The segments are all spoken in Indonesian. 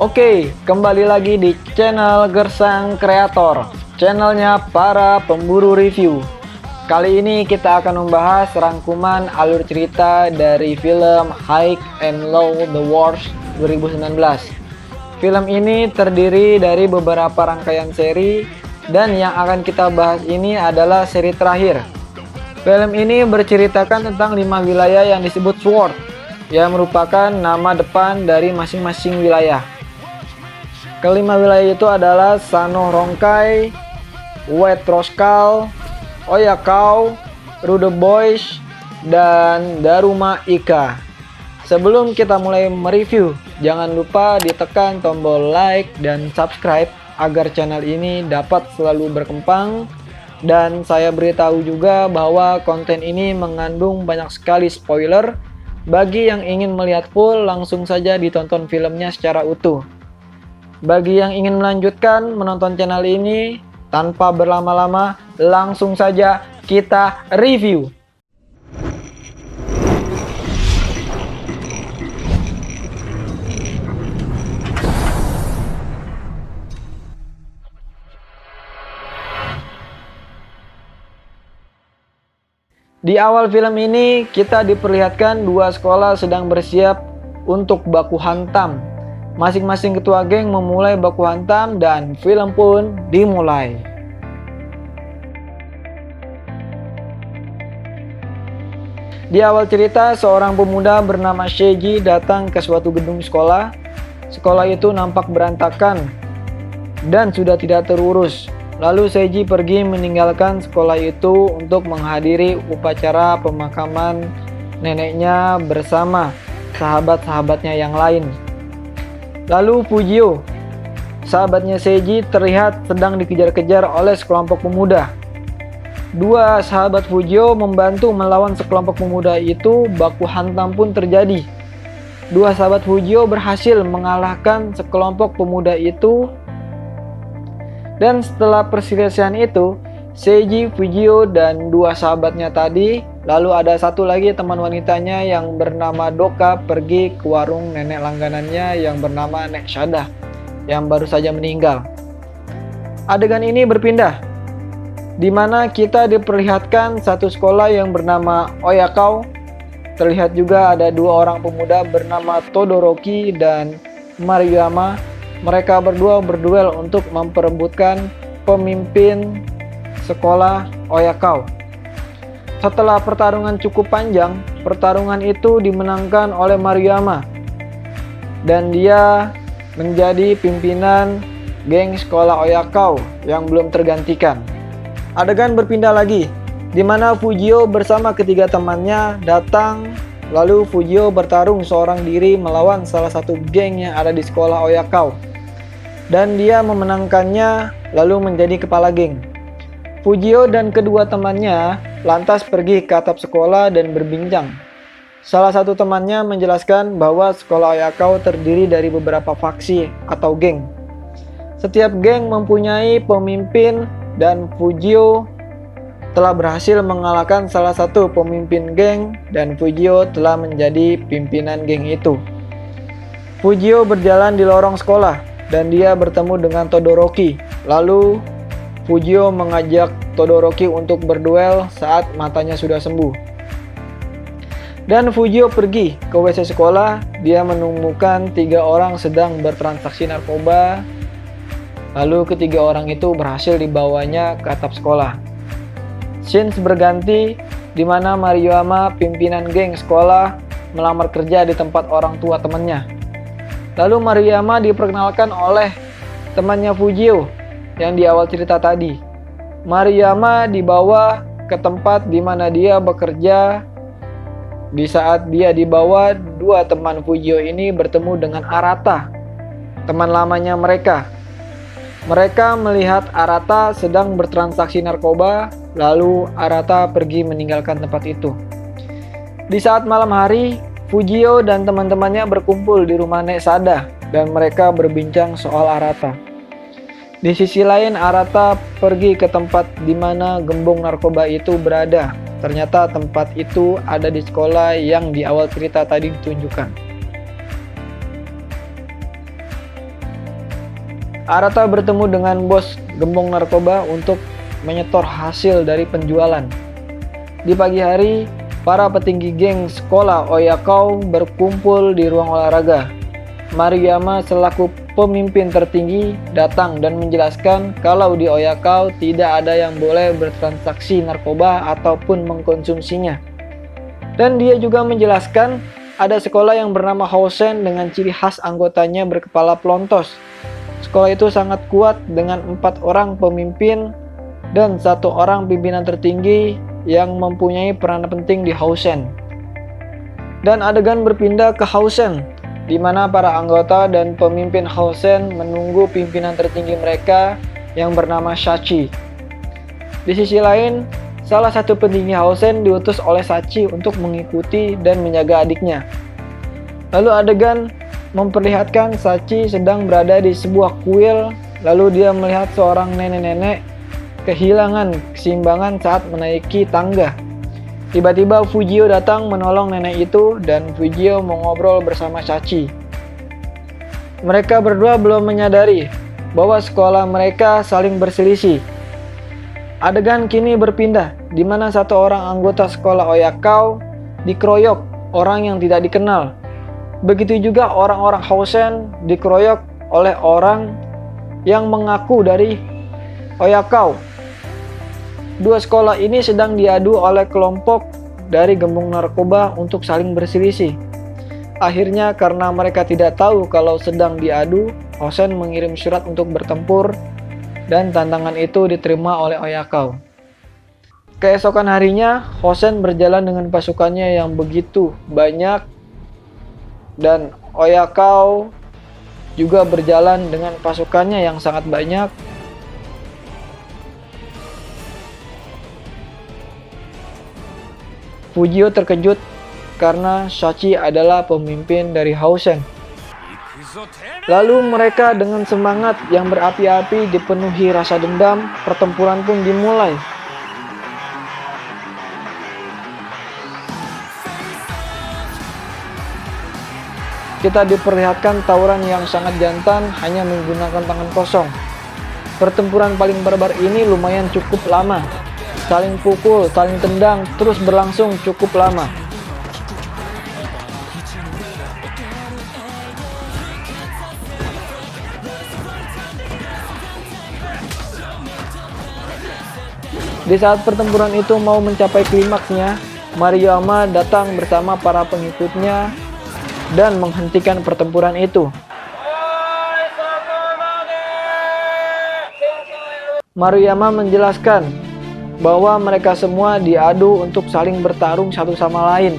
Oke, kembali lagi di channel Gersang Kreator, channelnya para pemburu review. Kali ini kita akan membahas rangkuman alur cerita dari film High and Low The Wars 2019. Film ini terdiri dari beberapa rangkaian seri, dan yang akan kita bahas ini adalah seri terakhir. Film ini berceritakan tentang 5 wilayah yang disebut Sword, yang merupakan nama depan dari masing-masing wilayah. Kelima wilayah itu adalah Sano Rongkai, Wetroskal, Oyakau, Rudebois, dan Daruma Ika. Sebelum kita mulai mereview, jangan lupa ditekan tombol like dan subscribe agar channel ini dapat selalu berkembang. Dan saya beritahu juga bahwa konten ini mengandung banyak sekali spoiler. Bagi yang ingin melihat full, langsung saja ditonton filmnya secara utuh. Bagi yang ingin melanjutkan menonton channel ini tanpa berlama-lama, langsung saja kita review. Di awal film ini kita diperlihatkan dua sekolah sedang bersiap untuk baku hantam. Masing-masing ketua geng memulai baku hantam dan film pun dimulai. Di awal cerita, seorang pemuda bernama Seiji datang ke suatu gedung sekolah. Sekolah itu nampak berantakan dan sudah tidak terurus. Lalu Seiji pergi meninggalkan sekolah itu untuk menghadiri upacara pemakaman neneknya bersama sahabat-sahabatnya yang lain. Lalu Fujio, sahabatnya Seiji, terlihat sedang dikejar-kejar oleh sekelompok pemuda. Dua sahabat Fujio membantu melawan sekelompok pemuda itu. Baku hantam pun terjadi. Dua sahabat Fujio berhasil mengalahkan sekelompok pemuda itu. Dan setelah perselisihan itu, Seiji, Fujio, dan dua sahabatnya tadi, lalu ada satu lagi teman wanitanya yang bernama Doka, pergi ke warung nenek langganannya yang bernama Nek Shada yang baru saja meninggal. Adegan ini berpindah, di mana kita diperlihatkan satu sekolah yang bernama Oyakau. Terlihat juga ada dua orang pemuda bernama Todoroki dan Maruyama. Mereka berdua berduel untuk memperebutkan pemimpin sekolah Oyakau. Setelah pertarungan cukup panjang, pertarungan itu dimenangkan oleh Maruyama dan dia menjadi pimpinan geng sekolah Oyakau yang belum tergantikan. Adegan berpindah lagi, di mana Fujio bersama ketiga temannya datang. Lalu Fujio bertarung seorang diri melawan salah satu geng yang ada di sekolah Oyakau, dan dia memenangkannya lalu menjadi kepala geng. Fujio dan kedua temannya lantas pergi ke atap sekolah dan berbincang. Salah satu temannya menjelaskan bahwa sekolah Oyakau terdiri dari beberapa faksi atau geng. Setiap geng mempunyai pemimpin dan Fujio telah berhasil mengalahkan salah satu pemimpin geng dan Fujio telah menjadi pimpinan geng itu. Fujio berjalan di lorong sekolah dan dia bertemu dengan Todoroki. Lalu Fujio mengajak Todoroki untuk berduel saat matanya sudah sembuh. Dan Fujio pergi ke WC sekolah. Dia menemukan 3 orang sedang bertransaksi narkoba. Lalu ketiga orang itu berhasil dibawanya ke atap sekolah. Scenes berganti, di mana Maruyama, pimpinan geng sekolah, melamar kerja di tempat orang tua temannya. Lalu Maruyama diperkenalkan oleh temannya Fujio yang di awal cerita tadi. Maruyama dibawa ke tempat di mana dia bekerja. Di saat dia dibawa, dua teman Fujio ini bertemu dengan Arata, teman lamanya mereka. Mereka melihat Arata sedang bertransaksi narkoba, lalu Arata pergi meninggalkan tempat itu. Di saat malam hari, Fujio dan teman-temannya berkumpul di rumah Nek Shada dan mereka berbincang soal Arata. Di sisi lain, Arata pergi ke tempat di mana gembong narkoba itu berada. Ternyata tempat itu ada di sekolah yang di awal cerita tadi ditunjukkan. Arata bertemu dengan bos gembong narkoba untuk menyetor hasil dari penjualan. Di pagi hari, para petinggi geng sekolah Oyakao berkumpul di ruang olahraga. Maruyama selaku pemimpin tertinggi datang dan menjelaskan kalau di Oyakao tidak ada yang boleh bertransaksi narkoba ataupun mengkonsumsinya. Dan dia juga menjelaskan ada sekolah yang bernama Hosen dengan ciri khas anggotanya berkepala pelontos. Sekolah itu sangat kuat dengan 4 orang pemimpin dan 1 orang pimpinan tertinggi yang mempunyai peran penting di Hosen. Dan adegan berpindah ke Hosen, di mana para anggota dan pemimpin Hosen menunggu pimpinan tertinggi mereka yang bernama Shachi. Di sisi lain, salah satu petinggi Hosen diutus oleh Shachi untuk mengikuti dan menjaga adiknya. Lalu adegan memperlihatkan Shachi sedang berada di sebuah kuil, lalu dia melihat seorang nenek-nenek kehilangan keseimbangan saat menaiki tangga. Tiba-tiba Fujio datang menolong nenek itu dan Fujio mengobrol bersama Shachi. Mereka berdua belum menyadari bahwa sekolah mereka saling berselisih. Adegan kini berpindah di mana 1 orang anggota sekolah Oyakao dikeroyok orang yang tidak dikenal. Begitu juga orang-orang Hosen dikeroyok oleh orang yang mengaku dari Oyakao. 2 sekolah ini sedang diadu oleh kelompok dari gembong narkoba untuk saling berselisih. Akhirnya karena mereka tidak tahu kalau sedang diadu, Hosen mengirim surat untuk bertempur dan tantangan itu diterima oleh Oyakao. Keesokan harinya, Hosen berjalan dengan pasukannya yang begitu banyak dan Oyakao juga berjalan dengan pasukannya yang sangat banyak. Fujio terkejut karena Shachi adalah pemimpin dari Hosen. Lalu mereka dengan semangat yang berapi-api dipenuhi rasa dendam, pertempuran pun dimulai. Kita diperlihatkan tawuran yang sangat jantan hanya menggunakan tangan kosong. Pertempuran paling barbar ini lumayan cukup lama. Saling pukul, saling tendang, terus berlangsung cukup lama. Di saat pertempuran itu mau mencapai klimaksnya, Maruyama datang bersama para pengikutnya dan menghentikan pertempuran itu. Maruyama menjelaskan bahwa mereka semua diadu untuk saling bertarung satu sama lain.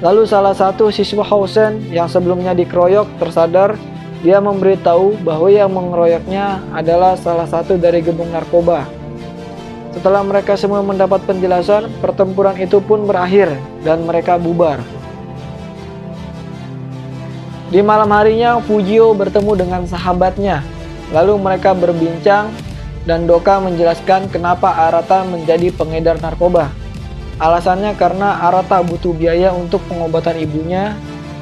Lalu salah satu siswa Hosen yang sebelumnya dikeroyok tersadar. Dia memberitahu bahwa yang mengeroyoknya adalah salah satu dari gembong narkoba. Setelah mereka semua mendapat penjelasan, pertempuran itu pun berakhir dan mereka bubar. Di malam harinya, Fujio bertemu dengan sahabatnya. Lalu mereka berbincang dan Doka menjelaskan kenapa Arata menjadi pengedar narkoba. Alasannya karena Arata butuh biaya untuk pengobatan ibunya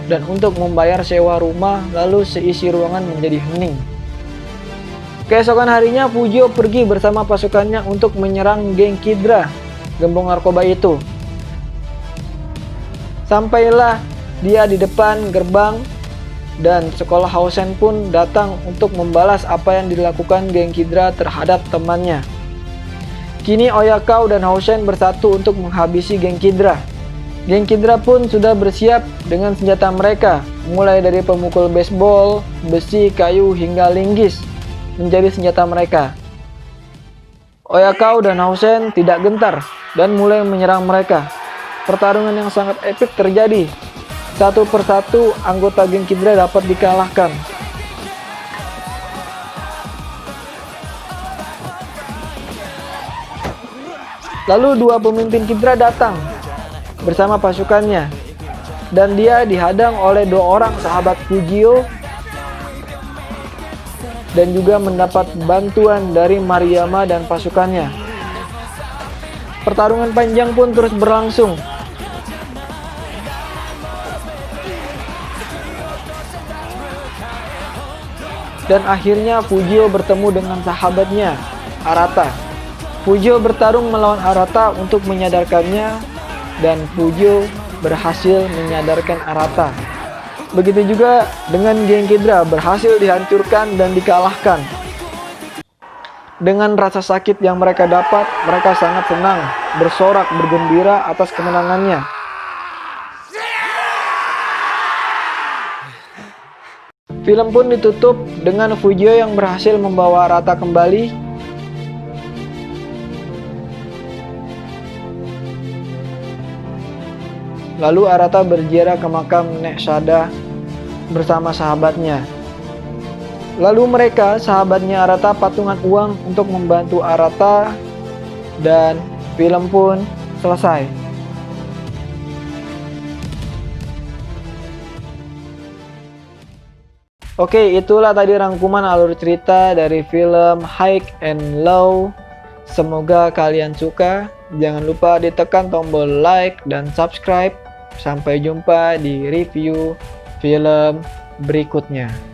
dan untuk membayar sewa rumah, lalu seisi ruangan menjadi hening. Keesokan harinya Fujio pergi bersama pasukannya untuk menyerang geng Kidra, gembong narkoba itu. Sampailah dia di depan gerbang dan sekolah Hosen pun datang untuk membalas apa yang dilakukan geng Kidra terhadap temannya. Kini Oyakao dan Hosen bersatu untuk menghabisi geng Kidra. Geng Kidra pun sudah bersiap dengan senjata mereka, mulai dari pemukul baseball, besi, kayu, hingga linggis menjadi senjata mereka. Oyakao dan Hosen tidak gentar dan mulai menyerang mereka. Pertarungan yang sangat epik terjadi. Satu persatu anggota geng Kidra dapat dikalahkan. Lalu 2 pemimpin Kidra datang bersama pasukannya dan dia dihadang oleh 2 orang sahabat Fujio dan juga mendapat bantuan dari Maruyama dan pasukannya. Pertarungan panjang pun terus berlangsung. dan akhirnya Fujio bertemu dengan sahabatnya, Arata. Fujio bertarung melawan Arata untuk menyadarkannya, dan Fujio berhasil menyadarkan Arata. Begitu juga dengan Genki-Dra berhasil dihancurkan dan dikalahkan. Dengan rasa sakit yang mereka dapat, mereka sangat senang, bersorak bergembira atas kemenangannya. Film pun ditutup dengan Fujio yang berhasil membawa Arata kembali. Lalu Arata berziarah ke makam Nek Sada bersama sahabatnya. Lalu mereka, sahabatnya Arata, patungan uang untuk membantu Arata, dan film pun selesai. Oke, itulah tadi rangkuman alur cerita dari film High and Low. Semoga kalian suka. Jangan lupa ditekan tombol like dan subscribe. Sampai jumpa di review film berikutnya.